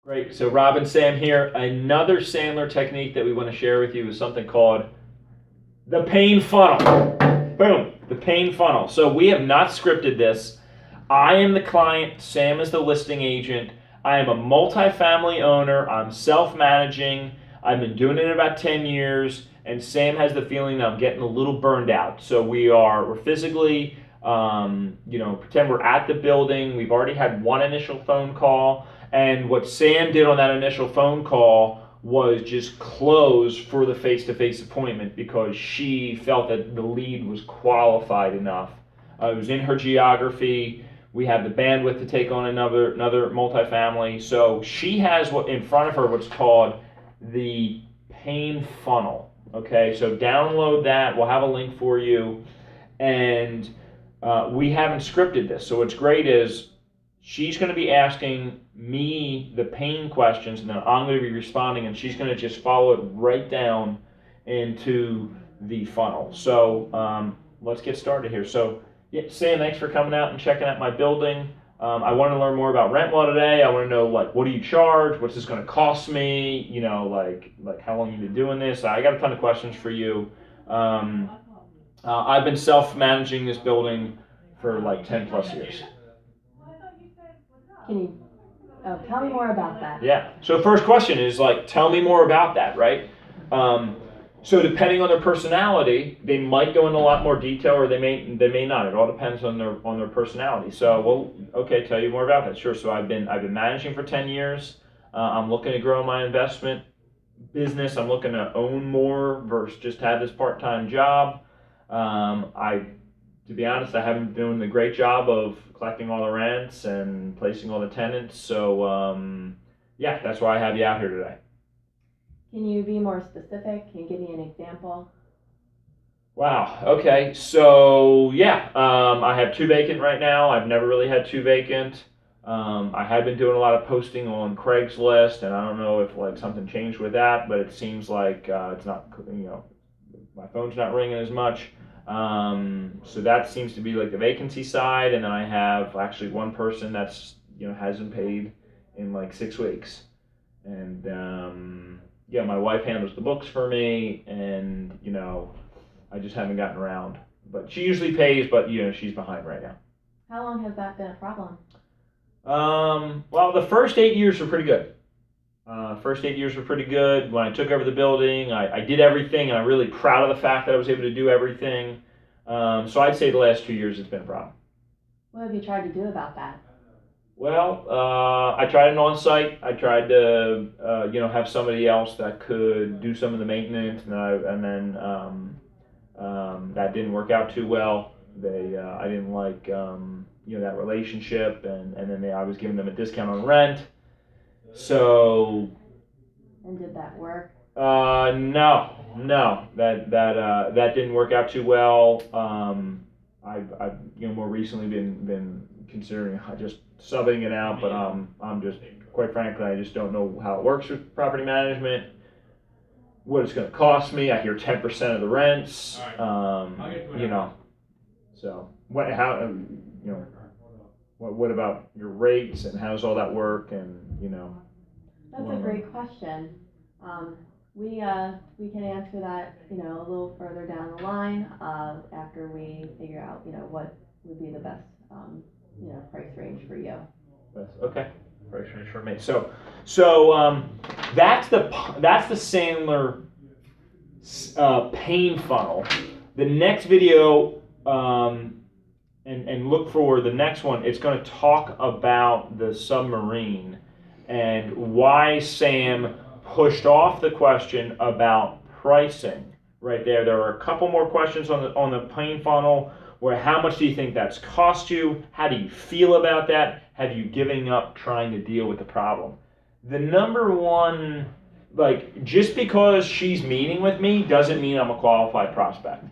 Great. So Rob and Sam here. Another Sandler technique that we want to share with you is something called the pain funnel. Boom. The pain funnel. So we have not scripted this. I am the client. Sam is the listing agent. I am a multifamily owner. I'm self-managing. I've been doing it about 10 years. And Sam has the feeling that I'm getting a little burned out. So we're physically, pretend we're at the building. We've already had one initial phone call. And what Sam did on that initial phone call was just close for the face-to-face appointment because she felt that the lead was qualified enough. It was in her geography. We have the bandwidth to take on another multifamily. So she has in front of her what's called the pain funnel. Okay, so download that. We'll have a link for you. And we haven't scripted this. So what's great is she's going to be asking me the pain questions, and then I'm going to be responding, and she's going to just follow it right down into the funnel. So let's get started here. So, yeah, Sam, thanks for coming out and checking out my building. I want to learn more about Rentwell today. I want to know, what do you charge? What's this going to cost me? How long you've been doing this? I got a ton of questions for you. I've been self-managing this building for 10 plus years. Can you tell me more about that? Yeah. So first question is tell me more about that, right? So depending on their personality, they might go into a lot more detail, or they may not. It all depends on their personality. So, okay, tell you more about that. Sure. So I've been managing for 10 years. I'm looking to grow my investment business. I'm looking to own more versus just have this part-time job. To be honest, I haven't been doing a great job of collecting all the rents and placing all the tenants. So, that's why I have you out here today. Can you be more specific? Can you give me an example? Wow. Okay. So, I have 2 vacant right now. I've never really had 2 vacant. I have been doing a lot of posting on Craigslist, and I don't know if something changed with that, but it seems like it's not, my phone's not ringing as much. So that seems to be the vacancy side, and then I have actually one person that's hasn't paid in 6 weeks, and my wife handles the books for me, and I just haven't gotten around. But she usually pays, but she's behind right now. How long has that been a problem? Well, the first 8 years were pretty good. First 8 years were pretty good. When I took over the building, I did everything, and I'm really proud of the fact that I was able to do everything. So I'd say the last 2 years it's been a problem. What have you tried to do about that? Well, I tried an on-site. I tried to, have somebody else that could do some of the maintenance, and then that didn't work out too well. I didn't like, that relationship, and then I was giving them a discount on rent. So. And did that work? No, that didn't work out too well. I've more recently been considering just subbing it out, but I'm just, quite frankly, I just don't know how it works with property management, what it's going to cost me. I hear 10% of the rents. So what about your rates, and how does all that work, and That's a great question. We can answer that, a little further down the line, after we figure out, what would be the best, price range for you. Okay, price range for me. So that's the Sandler pain funnel. The next video, and look for the next one. It's going to talk about the submarine and why Sam pushed off the question about pricing. Right there. There are a couple more questions on the pain funnel. Where, how much do you think that's cost you? How do you feel about that? Have you given up trying to deal with the problem? The number one, just because she's meeting with me doesn't mean I'm a qualified prospect.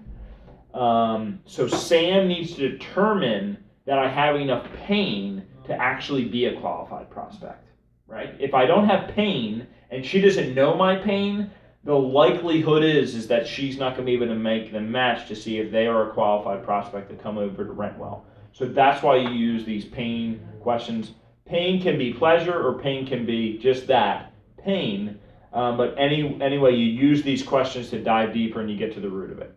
So Sam needs to determine that I have enough pain to actually be a qualified prospect, right? If I don't have pain and she doesn't know my pain, the likelihood is that she's not going to be able to make the match to see if they are a qualified prospect to come over to Rentwell. So that's why you use these pain questions. Pain can be pleasure, or pain can be just that, pain. But anyway, you use these questions to dive deeper and you get to the root of it.